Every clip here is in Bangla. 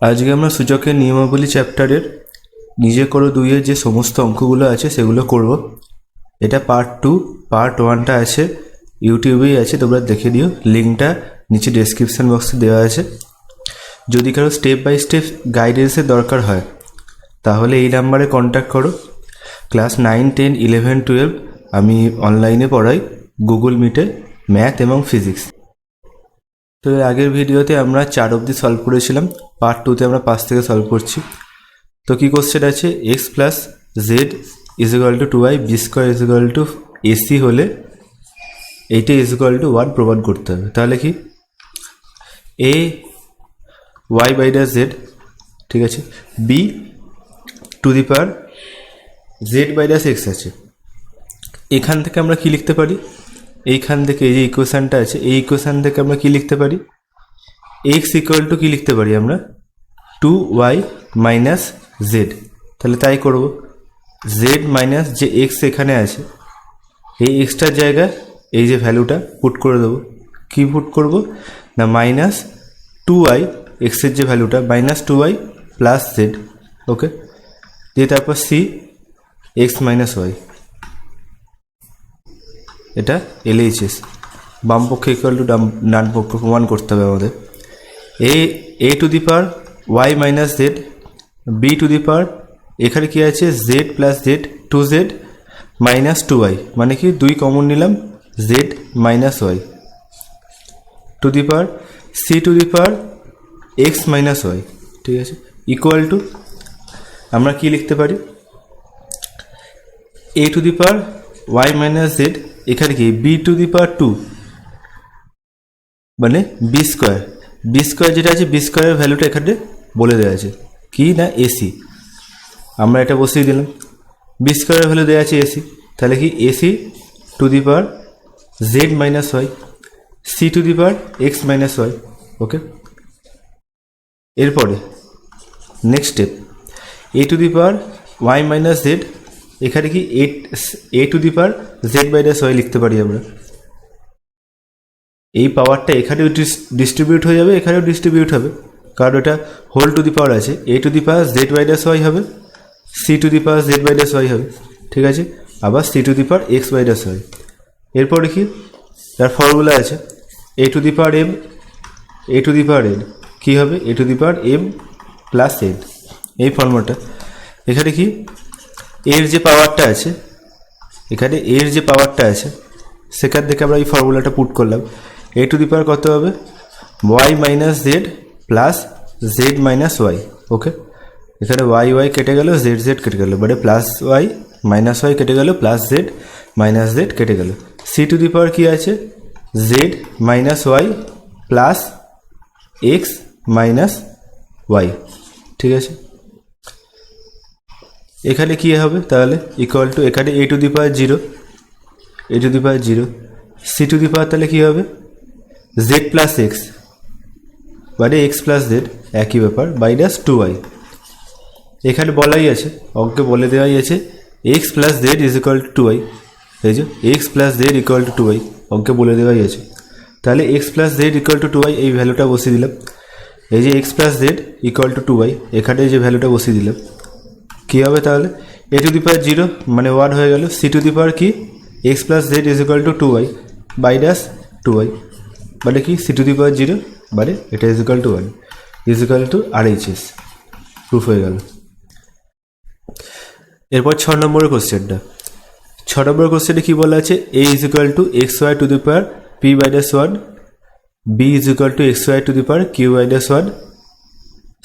আজকে আমরা সূচকের নিয়মাবলী চ্যাপ্টারের নিজে করো 2-এর যে সমস্ত অঙ্কগুলো আছে সেগুলো করব। এটা পার্ট 2, পার্ট 1টা আছে ইউটিউবেই আছে, তোমরা দেখে নিও, লিঙ্কটা নিচে ডেসক্রিপশন বক্সে দেওয়া আছে। যদি কারো স্টেপ বাই স্টেপ গাইডেন্সের দরকার হয় তাহলে এই নাম্বারে কন্ট্যাক্ট করো। ক্লাস 9, 10, 11, 12 আমি অনলাইনে পড়াই গুগল মিটে, ম্যাথ এবং ফিজিক্স। তো এর আগের ভিডিওতে আমরা 4 অবধি সলভ করেছিলাম, পার্ট 2তে আমরা 5 থেকে সলভ করছি। তো কি কোশ্চেন আছে, x plus z is equal to 2y, b square is equal to ac হলে এইটা ইজ ইকুয়াল টু 1 প্রমাণ করতে হবে। তাহলে কি এ ওয়াই বাই ডা জেড, ঠিক আছে, b to the power z by ডা এক্স আছে। এখান থেকে আমরা কি লিখতে পারি, এইখান থেকে এই যে ইকুয়েশানটা আছে, এই ইকুয়েশান থেকে আমরা কি লিখতে পারি, এক্স ইকুয়াল টু কি লিখতে পারি আমরা 2y মাইনাস জেড। তাহলে তাই করব, জেড মাইনাস যে এক্স এখানে আছে এই এক্সটার জায়গায় এই যে ভ্যালুটা পুট করে দেবো। কি পুট করব না, মাইনাস 2y, এক্সের যে ভ্যালুটা মাইনাস 2y প্লাস জেড, ওকে, দিয়ে তারপর সি এক্স মাইনাস ওয়াই, এটা এলএইচএস, বাম পক্ষে ইকুয়াল টু ডান পক্ষ প্রমাণ করতে হবে আমাদের। A to the power y minus z, b to the power এখানে কি আছে Z plus Z 2z minus 2y, মানে কি 2 কমন নিলাম, z minus y to the power c to the power x minus y, ঠিক আছে, ইকুয়াল টু আমরা কি লিখতে পারি, a to the power y minus z, এখানে কি বি টু দি পাওয়ার 2 মানে বি স্কোয়ার, বি স্কোয়ার যেটা আছে বি স্কোয়ারের ভ্যালুটা এখানে বলে দেওয়া আছে কি না এসি, আমরা এটা বসিয়ে দিলাম, বি স্কোয়ারের ভ্যালু দেওয়া আছে এসি, তাহলে কি a c to the power z minus y, c to the power x minus y, okay. এরপরে next step, a to the power y minus z, এখানে কি a to the power z minus y লিখতে পারি আমরা। এই পাওয়ারটা এখানেও ডিস্ট্রিবিউট হয়ে যাবে, এখানেও ডিস্ট্রিবিউট হবে, কারণ এটা হোল টু দি পাওয়ার আছে, a to the power z minus y হবে, c to the power z minus y হবে, ঠিক আছে, আবার c to the power x minus y. এরপরে কি তার ফর্মুলা আছে a to the power m, a to the power n কী হবে, a to the power m plus n, এই ফর্মুলাটা। এখানে কি এর যে পাওয়ারটা আছে, এখানে এর যে পাওয়ারটা আছে সেখান থেকে আমরা এই ফর্মুলাটা পুট করলাম, এ টু দি পাওয়ার কত হবে y minus z plus z minus y, okay, এখানে ওয়াই ওয়াই কেটে গেল, জেড জেড কেটে গেল, মানে প্লাস ওয়াই মাইনাস ওয়াই কেটে গেল, প্লাস জেড মাইনাস জেড কেটে গেল, সি টু দি পাওয়ার কী আছে z minus y plus x minus y, ঠিক আছে। এখানে কী হবে তাহলে ইকুয়াল টু, এখানে a to the power 0, a to the power 0, c to the power তাহলে কী হবে জেড প্লাস এক্স, মানে এক্স প্লাস জেড একই ব্যাপার, মাইনাস 2y। এখানে বলাই আছে, অঙ্কে বলে দেওয়াই আছে x plus z is equal to 2y, এই যে x plus Z equal to 2y অঙ্কে বলে দেওয়াই আছে। তাহলে x plus Z equal to 2y এই ভ্যালুটা বসিয়ে দিলাম, এই যে x plus Z equal to 2y এখানে যে ভ্যালুটা বসিয়ে দিলাম, কী হবে তাহলে এ টু দি পাওয়ার 0 মানে 1 হয়ে গেল, সি টু দি পাওয়ার কি x plus z is equal to 2y minus 2y, মানে কি সি টু দি পাওয়ার 0 মানে এটা is equal to 1 is equal two RHS, proof হয়ে গেল। এরপর 6 নম্বরের কোশ্চেনটা, 6 নম্বরের কোশ্চেনে কী বলা আছে, a is equal to x y to the power p minus 1, b is equal to x y to the power q minus 1,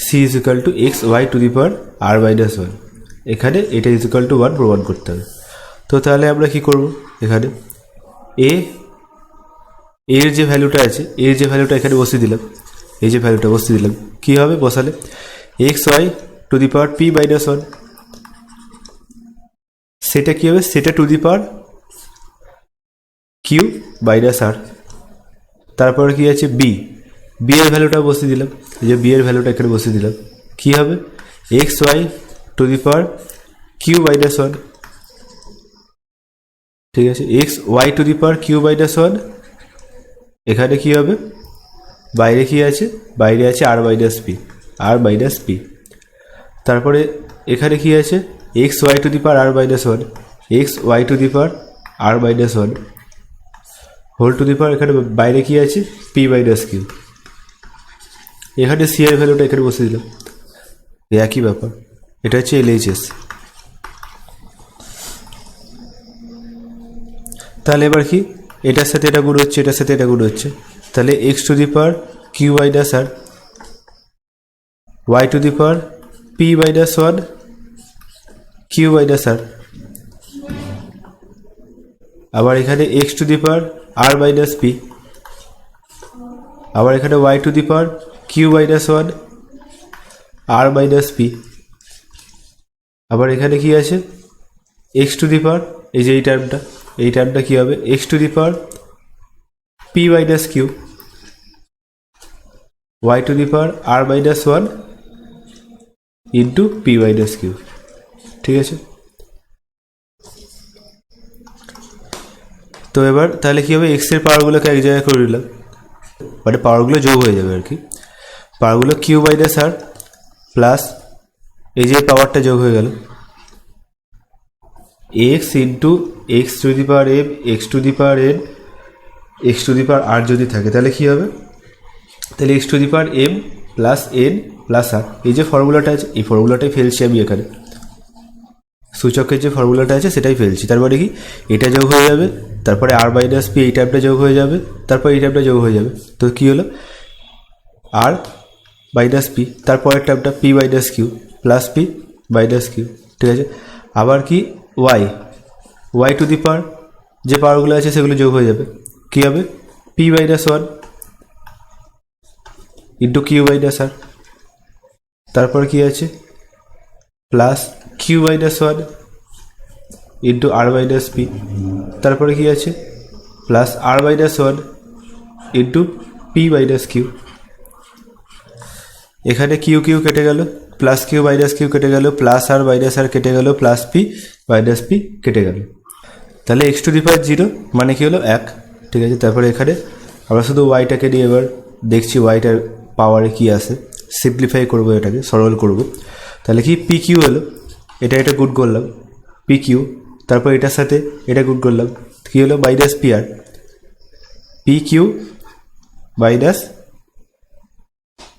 c is equal to x y to the power r minus 1, এখানে এটা ইজ ইকুয়াল টু 1 প্রমাণ করতে হবে। তো তাহলে আমরা কি করব, এখানে এর যে ভ্যালুটা আছে, এর যে ভ্যালুটা এখানে বসিয়ে দিলাম, এই যে ভ্যালুটা বসিয়ে দিলাম, কী হবে বসালে x y to the power p minus 1, সেটা কী হবে, সেটা to the power q minus r, তারপরে কী আছে বি, বি এর ভ্যালুটা বসিয়ে দিলাম, এই যে বি এর ভ্যালুটা এখানে বসিয়ে দিলাম, কী হবে x y to the power q minus 1, ঠিক আছে, x y to the power q minus 1, এখানে কী হবে বাইরে কি আছে, বাইরে আছে r minus p, r minus p. তারপরে এখানে কি আছে, x y to the power r minus one, x y to the power r minus one whole to the power, এখানে বাইরে কি আছে, পি মাইনাস কিউ। এখানে সি এর ভ্যালুটা এখানে বসে দিলাম, একই ব্যাপার। এটা হচ্ছে এলএইচএস। তাহলে এবার কি, এটার সাথে এটা গুণ হচ্ছে, এটার সাথে এটা গুণ হচ্ছে, তাহলে x to the power q minus r y to the power p minus one q minus r, আবার এখানে x to the power r minus p, আবার এখানে y to the power q minus one r minus p, আবার এখানে কি আছে, এক্স টু দি পাওয়ার, এই যে এই টার্মটা কি হবে, x to the power p minus q y to the power r minus one into p minus q. ঠিক আছে, তো এবার তাহলে কি হবে, এক্স এর পাওয়ারগুলোকে এক জায়গায় করে দিলাম, মানে পাওয়ারগুলো যোগ হয়ে যাবে আর কি। পাওয়ারগুলো কিউ মাইনাস আর প্লাস এই যে পাওয়ারটা যোগ হয়ে গেল, x into x to the power m x to the power n x to the power r যদি থাকে তাহলে কী হবে, তাহলে x to the power m plus n plus r. এই যে ফর্মুলাটা আছে, এই ফর্মুলাটাই ফেলছি আমি এখানে, সূচকের যে ফর্মুলাটা আছে সেটাই ফেলছি। তারপরে কি, এটা যোগ হয়ে যাবে, তারপরে আর মাইনাস পি এই টাইপটা যোগ হয়ে যাবে, তারপর এই টাইপটা যোগ হয়ে যাবে। তো কী হলো, আর মাইনাস পি, তারপরের টাইপটা p minus q plus p minus q. ঠিক আছে, আবার কি ওয়াই টু দি পাওয়ার যে পাওয়ারগুলো আছে সেগুলো যোগ হয়ে যাবে, কী হবে, p minus one into q minus r, তারপর কি আছে plus q minus one into r minus p, তারপরে কি আছে plus r minus one into p minus q. এখানে কিউ কিউ কেটে গেল, প্লাস কিউ মাইনাস কিউ কেটে গেল, প্লাস আর মাইনাস আর কেটে গেল, প্লাস পি মাইনাস পি কেটে গেল। তাহলে x to the power zero মানে কি হলো, এক। ঠিক আছে, তারপরে এখানে আমরা শুধু ওয়াইটাকে নিয়ে এবার দেখছি ওয়াইটার পাওয়ারে কি আসে, সিম্পলিফাই করবো, এটাকে সরল করব। তাহলে কি, পি কিউ হলো, এটা গুড করলাম, পি কিউ, তারপর এটার সাথে এটা গুড করলাম, কী হলো, minus p r, p q minus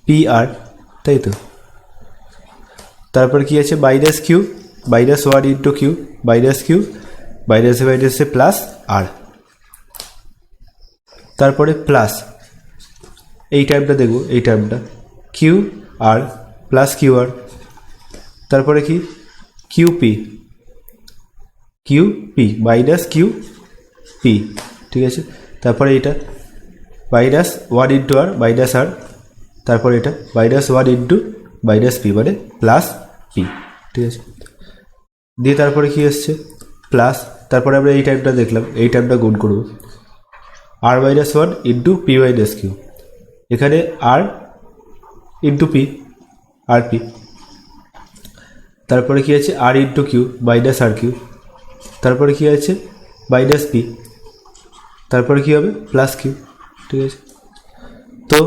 p r, তাই তো। তারপর কি আছে, minus q minus one into q minus q মাইনাসে মাইনাসে প্লাস আর, তারপরে প্লাস এই টাইমটা দেখবো, এই টাইমটা q r plus q r, তারপরে কি q p minus q p. ঠিক আছে, তারপরে এটা minus one into r minus r, তারপরে এটা minus one into minus p মানে প্লাস পি। ঠিক আছে, দিয়ে তারপরে কি এসছে প্লাস, তারপরে আমরা এই টাইমটা দেখলাম, এই টাইমটা গুণ করব, r minus one into p minus q, এখানে r into p r p, তারপরে কি আছে r into q minus r q, তারপরে কি আছে মাইনাস পি, তারপরে কি হবে প্লাস কিউ। ঠিক আছে, তো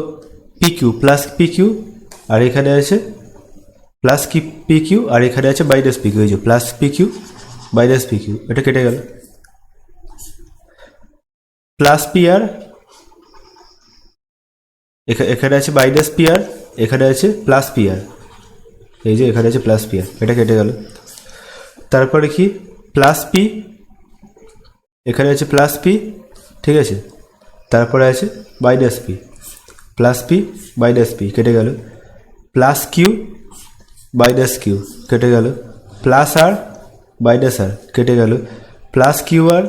p q plus p q, আর এখানে আছে প্লাস কি পি কিউ, আর এখানে আছে মাইনাস পি কিউ, এই যে plus p q minus p q, এটা কেটে গেল, প্লাস পি আর, এখানে আছে মাইনাস পি আর, এখানে আছে প্লাস পি আর, এই যে এখানে আছে প্লাস পি আর, এটা কেটে গেল। তারপরে কি প্লাস পি, এখানে আছে প্লাস পি, ঠিক আছে, তারপরে আছে minus P, plus p minus P কেটে গেল, প্লাস কিউ মাইনাস কিউ কেটে গেল, প্লাস আর মাইনাস আর কেটে গেল, plus q r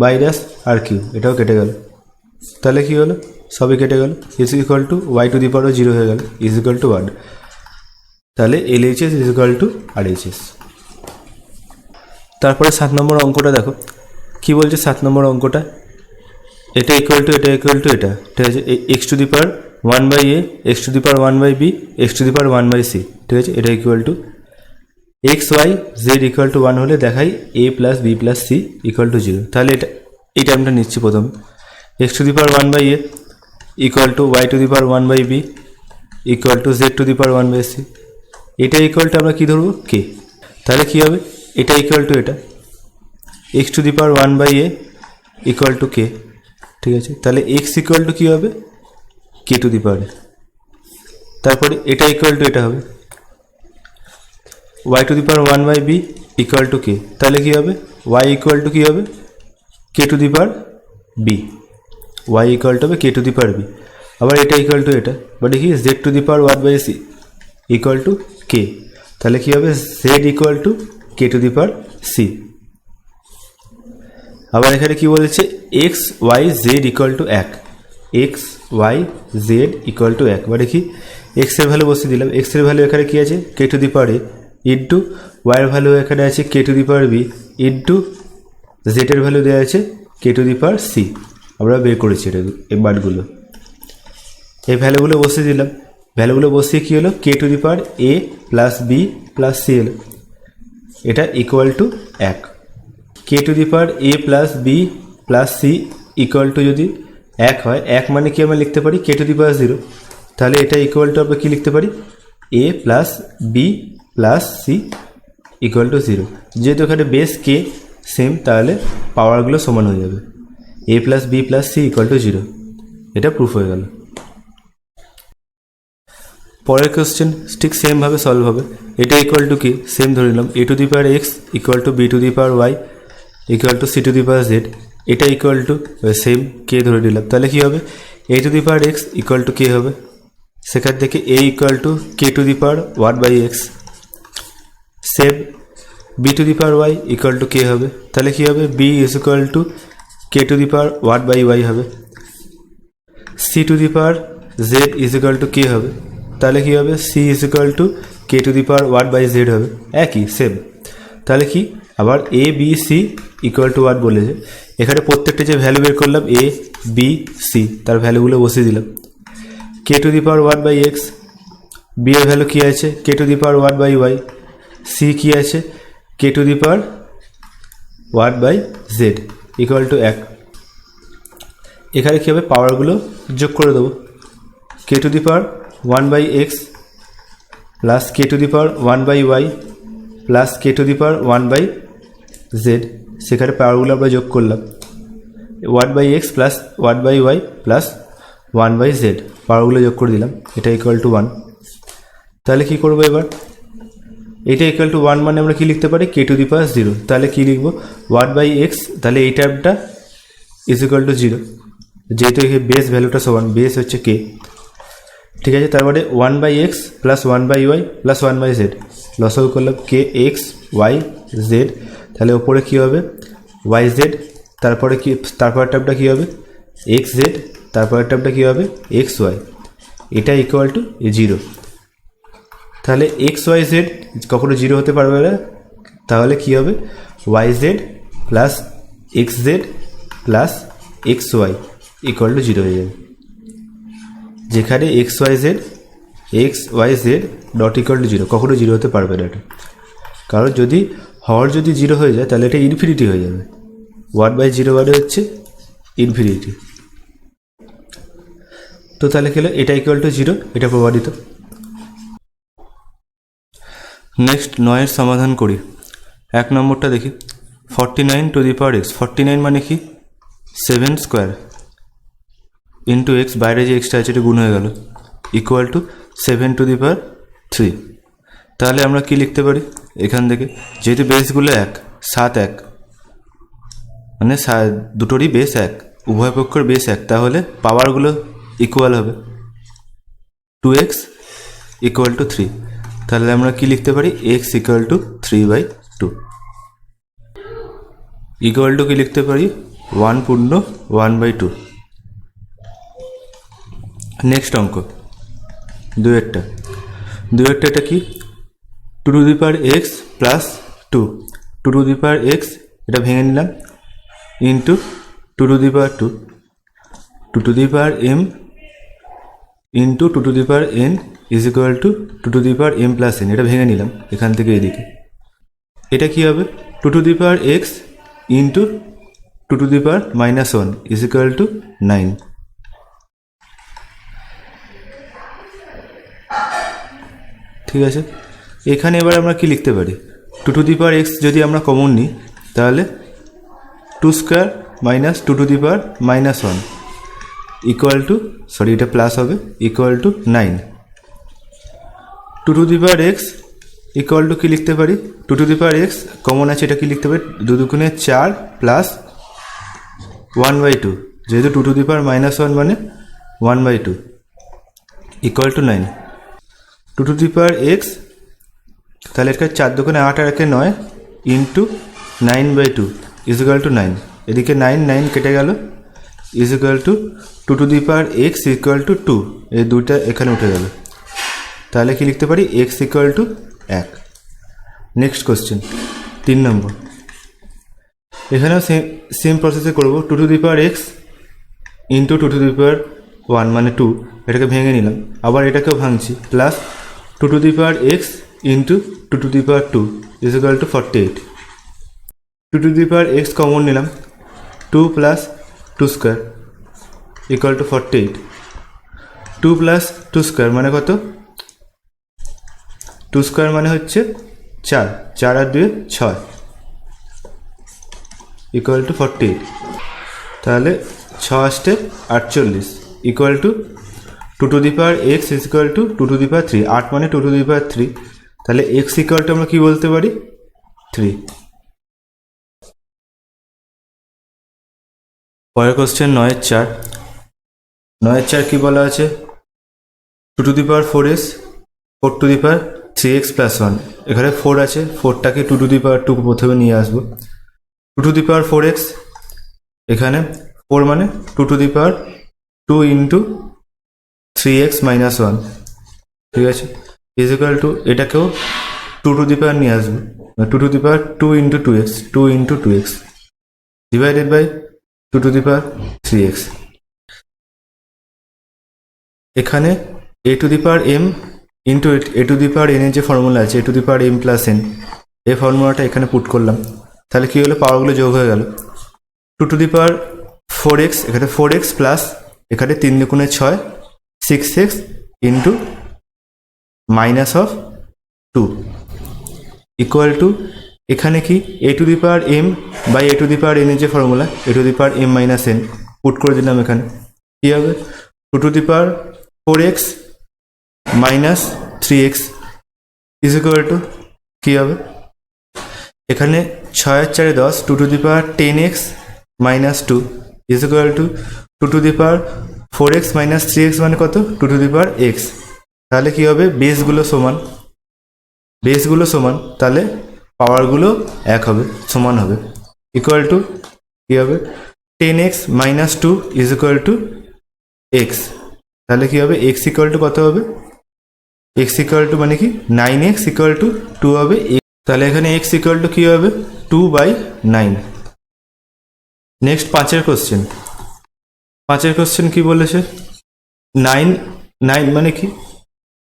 minus r q, এটাও কেটে গেল। তাহলে কি হলো, সবই কেটে গেল, is equal to y to the power zero হয়ে গেল, ইজ ইকুয়াল টু ওয়ান। তাহলে LHS is equal to RHS. তারপরে 7 নম্বর অঙ্কটা দেখো কি বলছে। 7 নম্বর অঙ্কটা, এটা ইকুয়াল টু এটা ইকুয়াল টু এটা, ঠিক আছে, x to the power 1/a x to the power 1/b x to the power 1/c, ঠিক আছে, এটা equal to x y z equal to 1 হলে দেখাই a plus b plus c equal to 0। তাহলে এটা এই টার্মটা নিচ্ছি প্রথমে, x to the power 1/a equal to y to the power 1/b equal to z to the power 1/c। এটা ইকুয়াল টু আমরা কী ধরবো, কে। তাহলে কী হবে, এটা ইকুয়াল টু এটা x to the power 1/a equal to k. ঠিক আছে, তাহলে এক্স ইকুয়াল টু কী হবে, কে টু দি পাওয়ার। তারপরে এটা ইকুয়াল টু এটা হবে y to the power 1/b equal to k. তাহলে কী হবে, ওয়াই ইকুয়াল টু কী হবে, k to the power b. Y equal to হবে k to the power B. আবার এটা ইকুয়াল টু এটা, মানে কি z to the power 1/c equal to k. তাহলে কী হবে, z equal to k to the power c. আবার এখানে কি বলেছে, x y z equal to 1, x y z equal to 1, মানে কি এক্সের ভ্যালু বসিয়ে দিলাম। এক্সের ভ্যালু এখানে কী আছে, k to the power a into ওয়াইয়ের ভ্যালু এখানে আছে k to the power b into জেডের ভ্যালু দেওয়া আছে k to the power C. আমরা বের করেছি এটা, এই মানগুলো, এই ভ্যালুগুলো বসিয়ে দিলাম। ভ্যালুগুলো বসিয়ে কী হলো, k to the power a plus b plus c এলো, এটা equal to 1। K to the power a plus b plus c equal to যদি 1 হয়, 1 মানে কি আমরা লিখতে পারি কে টু দি পাওয়ার 0। তাহলে এটা ইকুয়াল টু আমরা কী লিখতে পারি, a plus b plus c equal to 0। যেহেতু এখানে বেস কে সেম, তাহলে পাওয়ারগুলো সমান হয়ে যাবে, a plus b plus c equal to 0। এটা প্রুফ হয়ে গেল। পরের কোশ্চেন ঠিক সেমভাবে সলভ হবে। এটা ইকুয়াল টু কি, সেম ধরে নিলাম a to the power x equal to b to the power y equal to c to the power z. এটা ইকুয়াল টু সেম কে ধরে নিলাম। তাহলে কী হবে, a to the power x equal to k হবে, সেখান থেকে a equal to k to the power 1/x। Same b to the power y equal to k হবে, তাহলে কী হবে, b is equal to k to the power 1/y হবে। C to the power z is equal to k হবে, তাহলে কী হবে, c is equal to k to the power 1/z হবে, একই সেম। তাহলে কি, আবার a b c equal to 1 বলেছে। এখানে প্রত্যেকটা যে ভ্যালু বের করলাম এ বি সি, তার ভ্যালুগুলো বসিয়ে দিলাম। কে to the power 1/x, B এর ভ্যালু কী আছে k to the power 1/y, C কী আছে k to the power 1/z equal to 1। এখানে কী হবে, পাওয়ারগুলো যোগ করে দেবো, কে to the power 1/x plus K to the power 1/y plus K to the power 1/z। সেখানে পাওয়ারগুলো আমরা যোগ করলাম, 1/x plus 1/y plus 1/z, পাওয়ারগুলো যোগ করে দিলাম, এটা ইকুয়াল টু 1। তাহলে কী করবো এবার, এটা ইকুয়াল টু 1 মানে আমরা কী লিখতে পারি, কে টু দি পাওয়ার 0। তাহলে কী লিখবো, 1/x, তাহলে এই টার্মটা ইজ ইকুয়াল টু 0, যেহেতু বেস ভ্যালুটা সমান, বেস হচ্ছে কে। ঠিক আছে, তারপরে 1/x plus 1/y plus 1/z, লসাগু করলাম কে এক্স ওয়াই জেড। তাহলে ওপরে কী হবে, ওয়াই জেড, তারপরে কি, তারপরের টার্মটা কী হবে, এক্স জেড, তারপরের টার্মটা কী হবে, এক্স ওয়াই। এটা ইকুয়াল টু 0। তাহলে এক্স ওয়াই জেড কখনো 0 হতে পারবে না, তাহলে কী হবে, y z plus x z plus x y equal to 0 হয়ে যাবে। যেখানে x y z not equal to 0, কখনো 0 হতে পারবে না এটা, কারণ যদি হর যদি 0 হয়ে যায় তাহলে এটা ইনফিনিটি হয়ে যাবে। 1/0 মানে হচ্ছে ইনফিনিটি। তো তাহলে কি হলো, এটা ইকুয়াল টু 0, এটা প্রমাণিত। নেক্সট 9 সমাধান করি। 1 নম্বরটা দেখি, 49 টু দি পাওয়ার এক্স। 49 মানে কি, 7 স্কোয়ার ইন্টু এক্স, বাইরে যে এক্সটা আছে এটা গুণ হয়ে গেল, ইকুয়াল টু 7 টু দি পাওয়ার 3। তাহলে আমরা কি লিখতে পারি এখান থেকে, যেহেতু বেসগুলো 1, 7 1, মানে দুটোরই বেস 1, উভয় পক্ষের বেস 1, তাহলে পাওয়ারগুলো ইকুয়াল হবে, 2x ইকুয়াল টু 3। তাহলে আমরা কি লিখতে পারি, x equal two 3/2 equal to কি লিখতে পারি, 1 পূর্ণ 1/2। নেক্সট অঙ্ক 2-এরটা এটা কি, 2 to the power x plus 2, 2 to the power x, এটা ভেঙে নিলাম, into 2 to the power 2, 2 to the power m into 2 to the power n is equal to 2 to the power m plus n. এটা ভেঙে নিলাম এখান থেকে এদিকে। এটা কি হবে, 2 to the power x into 2 to the power -1 is equal two 9। ঠিক আছে। এখানে এবার আমরা কি লিখতে পারি, 2^x যদি আমরা কমন নিই তাহলে 2² মাইনাস 2^-1 ইকুয়াল টু, সরি এটা প্লাস হবে, equal to 9। 2^x equal to কি লিখতে পারি, 2^x কমন আছে, এটা কি লিখতে পারি, 2 দুগুণে 4 প্লাস 1/2, যেহেতু 2^-1 মানে 1/2 ইকুয়াল টু 9। 2^x তাহলে এটা 4 দুগুণে 8 আর 1 9 ইন্টু 9/2 ইজ ইকুয়াল টু 9। এদিকে 9 9 কেটে গেল, is equal two 2^x equal to 2, এই দুইটা এখানে উঠে গেল। তাহলে কি লিখতে পারি, x equal to 1। Next question 3 নম্বর। এখানেও সেম প্রসেসে করবো, 2^x ইন্টু 2^1 মানে 2, এটাকে ভেঙে নিলাম, আবার এটাকেও ভাঙছি, plus 2^x into 2^2 is equal to 48। 2^x common নিলাম, 2 প্লাস 2² ইকুয়াল টু 48। 2 প্লাস 2² মানে কত, 2² মানে হচ্ছে 4, 4 আর 2 6 ইকুয়াল টু 48। তাহলে 6 আসতে 48 equal to 2^x is equal two 2^3, 8 মানে 2^3, তাহলে x ইকুয়াল টু আমরা কি বলতে পারি, 3। পরের কোশ্চেন 9-4। 9-4 কি বলা আছে, 2^4x 4^3x প্লাস 1, এখানে 4 আছে, 4টাকে 2^2 প্রথমে নিয়ে আসবো, 2^4x এখানে 4 মানে 2^2 ইন্টু 3x মাইনাস 1, ঠিক আছে, ইজ ইকুয়াল টু এটাকেও 2^2 নিয়ে আসবো, 2^2 into 2x, 2 into 2x divided by 2^3x। এখানে a⁴m ইন্টু a⁴n এর যে ফর্মুলা আছে, a⁴m প্লাস n, এই ফর্মুলাটা এখানে পুট করলাম, তাহলে কি হলো, পাওয়ারগুলো যোগ হয়ে গেল। 2^4x এখানে 4x প্লাস এখানে 3 দুগুণে 6 6x into minus of 2 equal to, এখানে কি a⁴m বাই a⁴n এর যে formula, a⁴m minus n put করে দিলাম, এখানে কি হবে, 2^4x minus 3x is equal two কি হবে, এখানে 6 আর 4 10, 2^10x minus 2 is equal two 2^4x minus 3x মানে কত, 2^x। তাহলে কি হবে, বেসগুলো সমান, তাহলে পাওয়ারগুলো এক হবে, সমান হবে, ইকুয়াল টু কি হবে, 10x minus 2 is equal two x। তাহলে কি হবে, x ইকুয়াল টু কত হবে, x ইকুয়াল টু মানে কি 9x ইকুয়াল টু 2 হবে, তাহলে এখানে x ইকুয়াল টু কি হবে, 2/9। নেক্সট 5 কোশ্চেন কি বলেছে, 9 মানে কি,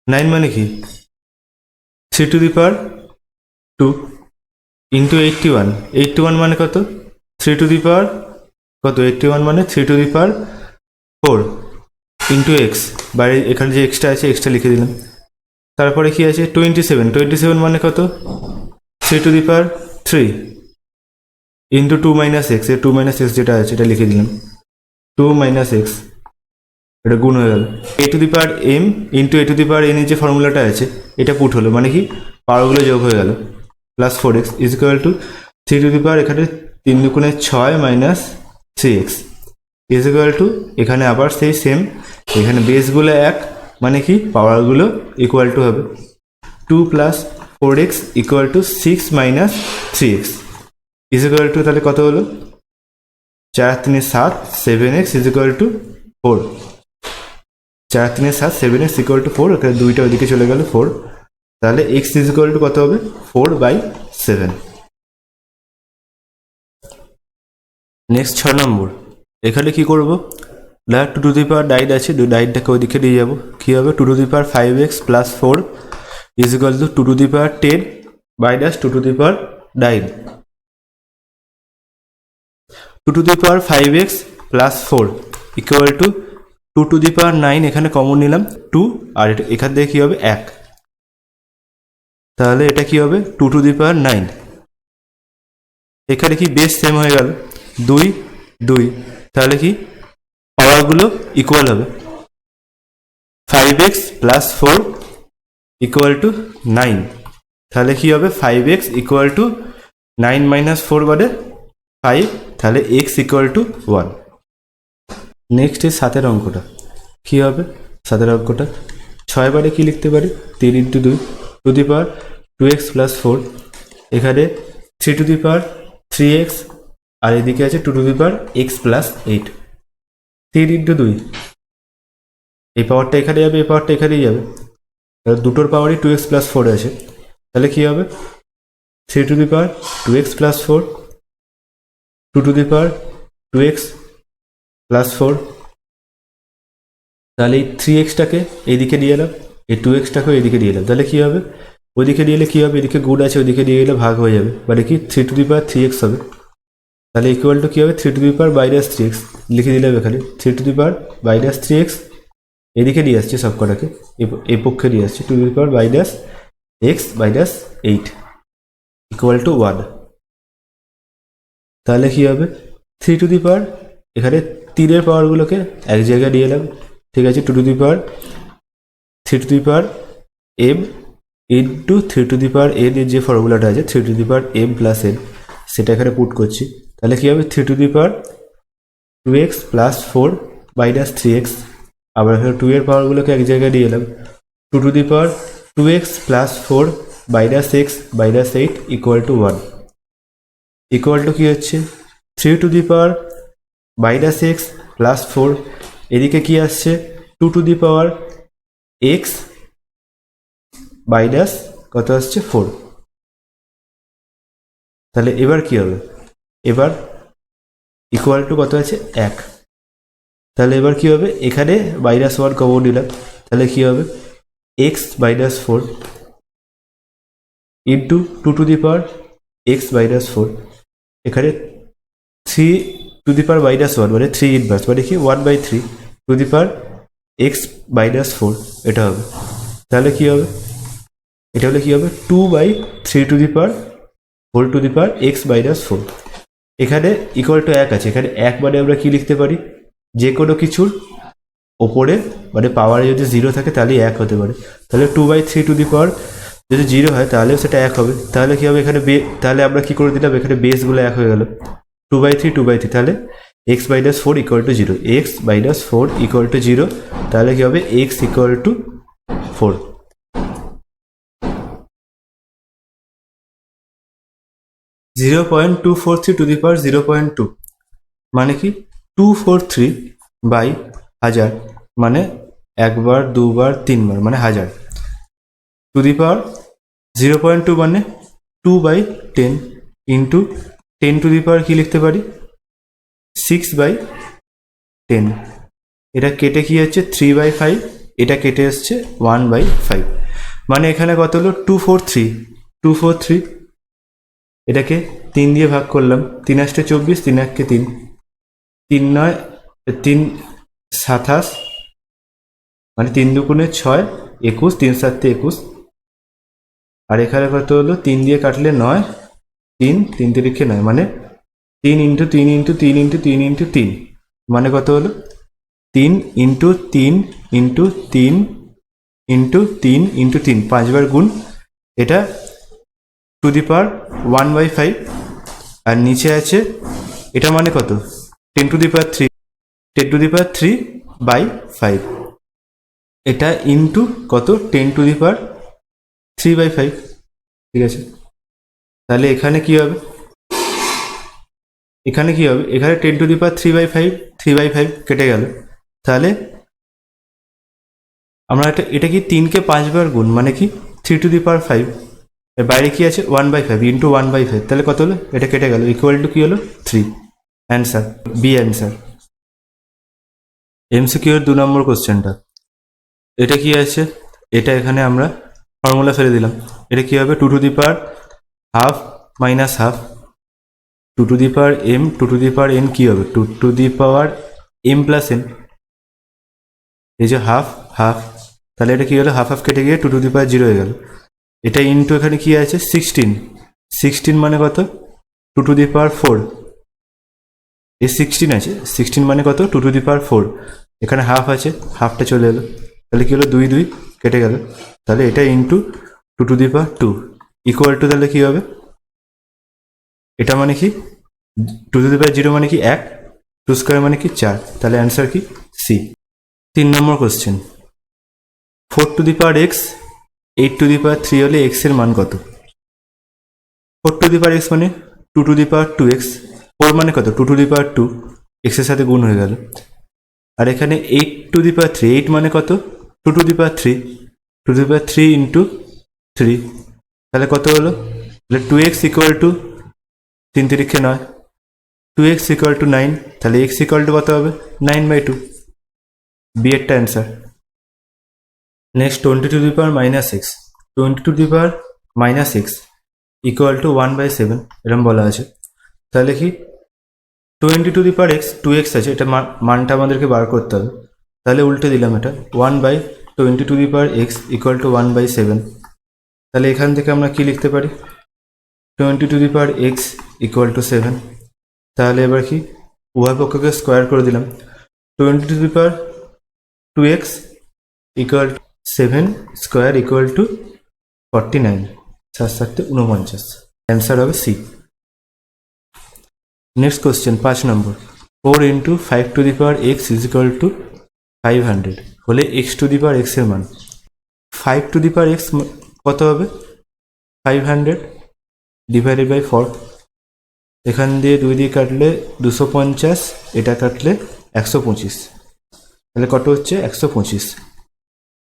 9 মানে কি 3^2 ইন্টু 81 মানে কত, 81 মানে 3^4 ইন্টু x, বাইরে এখানে যে এক্সট্রা আছে এক্সট্রা লিখে দিলাম। তারপরে কি আছে 27 মানে কত, 3^3 ইন্টু 2 মাইনাস x, এর 2 মাইনাস x যেটা আছে এটা লিখে দিলাম, 2 মাইনাস x, এটা গুণ হয়ে গেল। a⁴m ইন্টু a⁴n এর যে ফর্মুলাটা আছে এটা পুট হলো, মানে কি পাওয়ারগুলো যোগ হয়ে গেল, plus 4x is equal two 3, এখানে 3 দুগুণে 6 minus 3x is equal to, এখানে আবার সেই সেম, এখানে বেসগুলো এক মানে কি পাওয়ারগুলো ইকুয়াল টু হবে, 2 plus 4x equal to 6 minus 3x is equal two, তাহলে কত হলো, 4 3 7 7x is equal to 4, 4 3 7 7x equal to 4, এখানে দুইটা ওইদিকে চলে গেল 4, তাহলে x ইজ ইকুয়াল টু কত হবে, 4/7। নেক্সট 6 নম্বর। এখানে কি করব, 2^, ডাইড আছে, ডাইডটাকে ওইদিকে নিয়ে যাবো, কি হবে 2^5x plus 4 is equal two 2^10 minus 2^9, 2^5x plus 4 equal two 2^9, এখানে কমন নিলাম 2, আর এখান থেকে কি হবে 1, তাহলে এটা কি হবে 2⁹। এখানে কি বেস সেম হয়ে গেল, 2 2, তাহলে কি পাওয়ারগুলো ইকুয়াল হবে। 5x প্লাস 4 ইকুয়াল টু 9, তাহলে কি হবে 5x ইকুয়াল টু 9 মাইনাস 4 বাদে 5, তাহলে x ইকুয়াল টু 1। নেক্সট এই 7 অঙ্কটা কি হবে, 7 অঙ্কটা 6 বারে কি লিখতে পারি, 3 into 2 to the power 2x plus 4, এখানে 3 টু দি পাওয়ার 3x, আর এদিকে আছে 2 to the power x plus 8। 3 into 2, এই পাওয়ারটা এখানে যাবে, এই পাওয়ারটা এখানেই যাবে, তাহলে দুটোর পাওয়ারই 2x প্লাস 4 আছে, তাহলে কি হবে 3 to the power 2x plus 4, 2 to the power 2x plus 4, তাহলে এই 3xটাকে এইদিকে দিয়ে এলাম, এই 2xটাকে এইদিকে দিয়ে এলাম, তাহলে কি হবে ওইদিকে দিয়ে এলে কি হবে, এদিকে গুণ আছে ওইদিকে দিয়ে গেলে ভাগ হয়ে যাবে, মানে কি 3 টু দি পাওয়ার 3x হবে, তাহলে ইকুয়াল টু কি হবে 3 to the power minus 3x লিখে দিলাম এখানে, 3 to the power minus 3x এদিকে নিয়ে আসছে সব কটাকে, এই পক্ষে নিয়ে আসছে 2 to the power minus x minus 8 equal to 1। তাহলে কি হবে 3 টু দি পাওয়ার, এখানে 3 এর পাওয়ারগুলোকে এক জায়গায় নিয়ে এলাম, ঠিক আছে, 2 to the power 3 to the power m into 3 to the power n এর যে ফর্মুলাটা আছে 3 to the power m plus n, সেটা এখানে পুট করছি, তাহলে কি হবে 3 to the power 2x plus 4 minus 3x, আবার এখানে 2 এর পাওয়ারগুলোকে এক জায়গায় নিয়ে এলাম, 2 to the power 2x plus 4 minus x minus 8 equal to 1, equal to কি হচ্ছে 3 to the power minus x plus 4, এদিকে কি আসছে 2 to the power x minus কত আসছে 4, তাহলে এবার কি হবে, এবার ইকুয়াল টু কত আছে 1, তাহলে এবার কি হবে এখানে মাইনাস 1 কমন নিলাম, তাহলে কি হবে x minus 4 into 2 to the power x minus 4, এখানে 3 টু দি পাওয়ার মাইনাস 1 মানে 3 ইনভার্স, মানে কি 1/3 two the power x minus 4, এটা হবে, তাহলে কি হবে এটা হলে কি হবে 2/3 to the power whole to the power x minus 4, এখানে ইকুয়াল টু 1 আছে, এখানে 1 মানে আমরা কি লিখতে পারি, যে কোনো কিছুর ওপরে মানে পাওয়ারে যদি 0 থাকে তাহলে 1 হতে পারে, তাহলে 2/3 টু দি পাওয়ার যদি 0 হয় তাহলেও সেটা 1 হবে, তাহলে কি হবে এখানে তাহলে আমরা কি করে দিলাম, এখানে বেসগুলো 1 হয়ে গেল, 2/3 তাহলে x minus 4 equal to 0, x minus 4 equal to 0, তাহলে কি হবে x equal to 4। 0.243 to the power 0.2 মানে কি 243 বাই 1000, মানে একবার দুবার তিনবার মানে 1000, টু দি পাওয়ার 0.2 মানে 2/10 ইন্টু 10 টু দি পাওয়ার কি লিখতে পারি 6/10, এটা কেটে কি হচ্ছে 3/5, এটা কেটে এসছে 1/5, মানে এখানে কত হলো 243, এটাকে 3 দিয়ে ভাগ করলাম, 3 8 24, 3 1 3, 3 9 3 27, মানে 3 2 6 21, 3 7 21, আর এখানে কত হলো 3 দিয়ে কাটলে 9, 3 3 3 9, মানে 3 ইন্টু 3 ইন্টু 3 ইন্টু 3 ইন্টু 3, মানে কত হলো 3 ইন্টু 3 ইন্টু 3 ইন্টু 3 ইন্টু 3, 5 বার গুণ, এটা টু দি পাওয়ার 1/5, আর নিচে আছে এটা মানে কত 10 two the power 3, 10 two the পাওয়ার 3/5, এটা ইন্টু কত 10 টু দি পাওয়ার 3/5, ঠিক আছে, তাহলে এখানে কি হবে, এখানে 10 টু দি পাওয়ার 3/5 কেটে গেল, তাহলে আমরা এটা কি 3কে 5 বার গুণ, মানে কি 3 টু দি পাওয়ার 5, এর বাইরে কি আছে 1/5 ইন্টু 1/5, তাহলে কত হলো, এটা কেটে গেল, ইকুয়াল টু কি হলো 3, অ্যান্সার বি অ্যান্সার। এমসিকিউ এর 2 নম্বর কোশ্চেনটা, এটা কি আছে, এটা এখানে আমরা ফর্মুলা ফেলে দিলাম, এটা কি হবে 2 to the power half minus half, 2 to the power m, 2 to the power n কি হবে 2 to the power m plus n, এই যে হাফ হাফ, তাহলে এটা কি হলো হাফ হাফ কেটে গিয়ে 2 টু দি পাওয়ার 0 হয়ে গেল, এটা ইন্টু এখানে কি আছে 16 মানে কত 2^4 এই 16 আছে 16 মানে কত 2^4 এখানে হাফ আছে হাফটা চলে এলো তাহলে কি হলো 2 কেটে গেল তাহলে এটা ইন্টু 2^2 ইকুয়াল টু তাহলে কি হবে এটা মানে কি 2^0 মানে কি 1 2 স্কোয়ার মানে কি 4 তাহলে অ্যান্সার কি সি 3 নম্বর কোশ্চেন 4^x 8^3 হলে x এর মান কত 4^x মানে 2^2x 4 মানে কত 2^2 x এর সাথে গুণ হয়ে গেল আর এখানে 8^3 8 মানে কত 2^3 ইন্টু 3 তাহলে কত হলো তাহলে 2x equal to 3×3 9 2x equal to 9 তাহলে x ইকুয়াল টু কত হবে 9/2 বি এরটা answer next 20^-x 20^-x equal to 1/7 এরকম বলা আছে তাহলে কি 20^x 2x আছে এটা মানটা আমাদেরকে বার করতে হবে তাহলে উল্টে দিলাম এটা 1/20^x ইকুয়াল টু 1/7 তাহলে এখান থেকে আমরা কি লিখতে পারি 20^x ইকুয়াল টু 7 তাহলে এবার কি উভয় পক্ষকে স্কোয়ার করে দিলাম 20^2x equal to 7 square equal to 49 7×7 49 answer হবে c next question 5 number 4 into 5^x is equal to 500 হলে x^x এর মান 5^x কত হবে 500 ডিভাইডেড বাই 4 এখান দিয়ে 2 দিয়ে কাটলে 250 এটা কাটলে 125 তাহলে কত হচ্ছে 125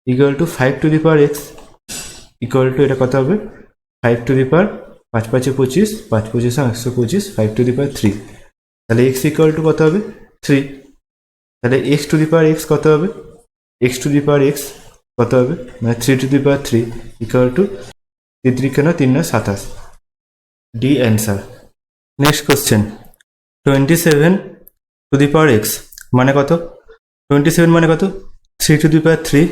equal to 5^x equal to এটা কত হবে 5^5 5 5 25 5 25 125 5^3 তাহলে x ইকুয়াল টু কত হবে 3 তাহলে x^x কত হবে x^x কত হবে মানে 3^3 equal to 3×3 27 D answer next question 27^x মানে কত 27 মানে কত 3^3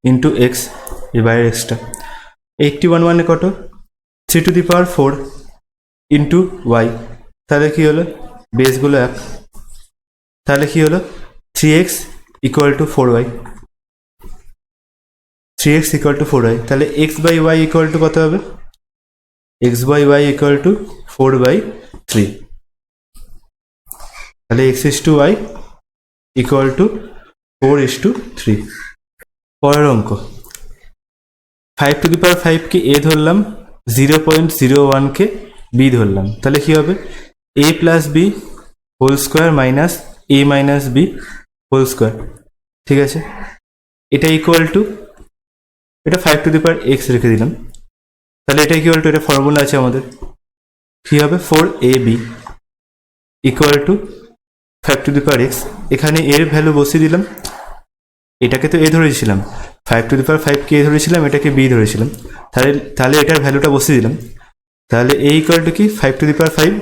ইন্টু এক্স এই বাইরের এক্সটা 81 মানে কত 3^4 ইন্টু ওয়াই তাহলে কি হলো বেসগুলো এক তাহলে কি হলো 3x equal two 4y 3x equal two 4y তাহলে x/y ইকুয়াল টু কত হবে x/y ইকুয়াল টু 4/3 তাহলে x/y ইকুয়াল টু 4:3 পরের অঙ্ক 5^5 কে a ধরলাম 0.01 কে b ধরলাম তাহলে কি হবে a plus b whole square minus a minus b whole square ঠিক আছে এটা ইকুয়াল টু এটা 5^x রেখে দিলাম তাহলে এটা ইকুয়াল টু এটা ফর্মুলা আছে আমাদের কি হবে 4ab ইকুয়াল টু 5^x এখানে এর ভ্যালু বসিয়ে দিলাম এটাকে তো a ধরেছিলাম 5^5 কে a ধরেছিলাম এটাকে b ধরেছিলাম তাহলে এটার ভ্যালুটা বসিয়ে দিলাম তাহলে a ইকুয়াল টু কি 5^5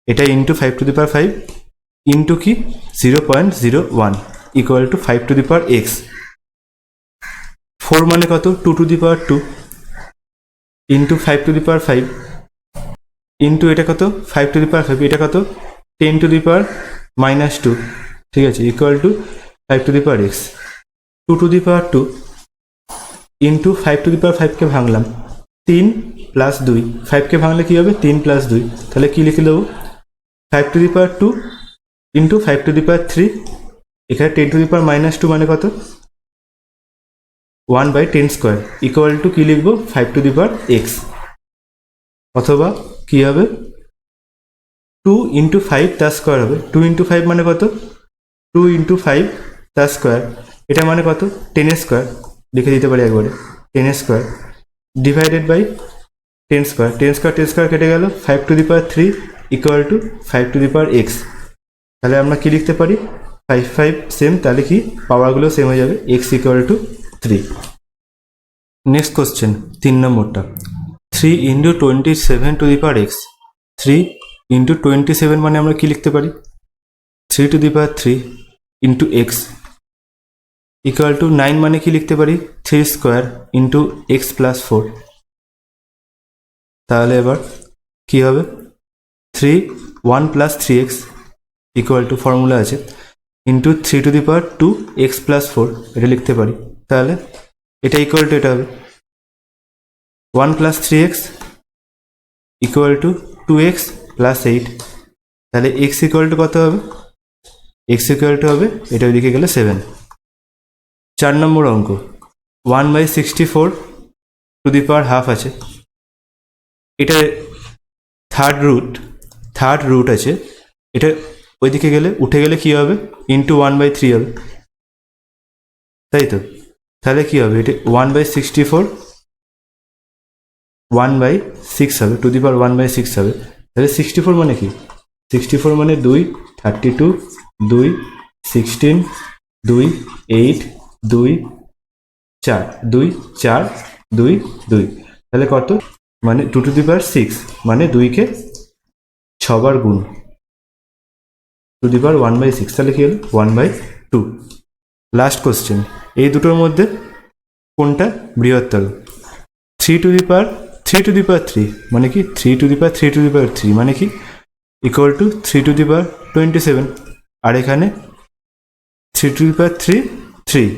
এটা ইন্টু 5^5 ইন্টু কি 0.01 ইকুয়াল টু 5^x 4 মানে কত 2^2 ইন্টু 5^5 ইন্টু এটা কত 5^5 এটা কত 10^-2 ঠিক আছে ইকুয়াল টু 5^x 2^2 ইন্টু 5^5 কে ভাঙলাম 3 প্লাস 2 5 কে ভাঙলে কি হবে 3 প্লাস 2 তাহলে কি লিখে দেবো 5^2 ইন্টু 5^3 এখানে 10^-2 মানে কত 1/10² ইকুয়াল টু কি লিখবো 5^x অথবা কি হবে 2 ইন্টু 5 তার স্কোয়ার হবে 2 ইন্টু 5 মানে কত 2 ইন্টু 5 তার স্কোয়ার এটা মানে কত 10² লিখে দিতে পারি একবারে 10² ডিভাইডেড বাই 10² কেটে গেল 5^3 ইকুয়াল টু 5^x তাহলে আমরা কি লিখতে পারি 5 সেম তাহলে কি পাওয়ারগুলো সেম হয়ে যাবে x equal two 3 next question 3 নম্বরটা 3 ইন্টু 27^x 3 ইন্টু 27 মানে আমরা কি লিখতে পারি 3^3 ইন্টু এক্স ইকুয়াল টু 9 মানে কি লিখতে পারি 3² ইন্টু x প্লাস 4 তাহলে এবার কি হবে, 1 plus 3x equal to formula আছে into 3 to the power 2 x plus 4, এটা লিখতে পারি। তাহলে এটা ইকুয়াল টু এটা হবে 1 plus 3x equal two 2x plus 8। তাহলে x ইকুয়াল টু কত হবে, x ইকুয়াল টু হবে এটা ওইদিকে গেলে 7। 4 নম্বর অঙ্ক 1/64 টু দি পাওয়ার হাফ আছে, এটা থার্ড রুট আছে, এটা ওইদিকে গেলে উঠে গেলে কি হবে, ইন্টু 1/3 হবে, তাই তো। তাহলে কি হবে, এটা 1/64 1/6 হবে, টু দি পাওয়ার 1/6 হবে। তাহলে 64 মানে কি, 64 মানে 2, 32, 2, 16, 2, 8, 2, 4, 2, 4, 2, 2, তাহলে কত, মানে 2 টু দি পাওয়ার 6, মানে 2কে 6 বার গুণ, টু দি পাওয়ার 1/6, তাহলে কি হলো 1/2। লাস্ট কোশ্চেন, এই দুটোর মধ্যে কোনটা বৃহত্তর, 3 টু দি পাওয়ার 3 মানে কি 3 টু দি পাওয়ার 3 মানে কি ইকুয়াল টু 3 টু দি পাওয়ার 27, আর এখানে 3 টু দি পাওয়ার 3,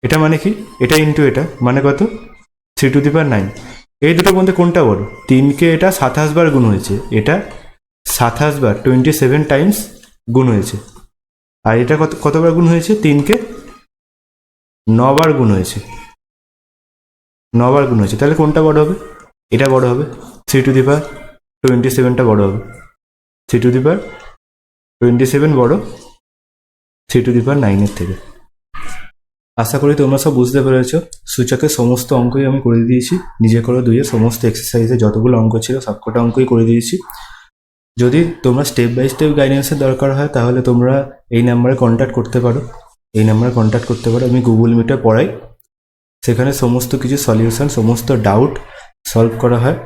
এটা মানে কি, এটা ইন্টু এটা মানে কত 3 টু দি পাওয়ার 9। এই দুটোর মধ্যে কোনটা বড়, 3কে এটা 27 বার গুণ হয়েছে, এটা 27 বার 27 টাইমস গুণ হয়েছে, আর এটা কতবার গুণ হয়েছে, 3কে 9 বার গুণ হয়েছে, 9 বার গুণ হয়েছে। তাহলে কোনটা বড় হবে, এটা বড় হবে, 3 টু দি পাওয়ার 27টা বড় হবে, 3 টু দি পাওয়ার 27 বড় 3 টু দি পাওয়ার 9 থেকে। আশা করি তোমরা সব বুঝতে পেরেছো। সূচকের সমস্ত অঙ্কই আমি করে দিয়েছি, নিজে করো 2-এর সমস্ত এক্সারসাইজে যতগুলো অঙ্ক ছিল সবকটা অঙ্কই করে দিয়েছি। যদি তোমরা স্টেপ বাই স্টেপ গাইডেন্সের দরকার হয় তাহলে তোমরা এই নাম্বারে কন্ট্যাক্ট করতে পারো, আমি গুগল মিটে পড়াই, সেখানে সমস্ত কিছু সলিউশন, সমস্ত ডাউট সলভ করা হয়।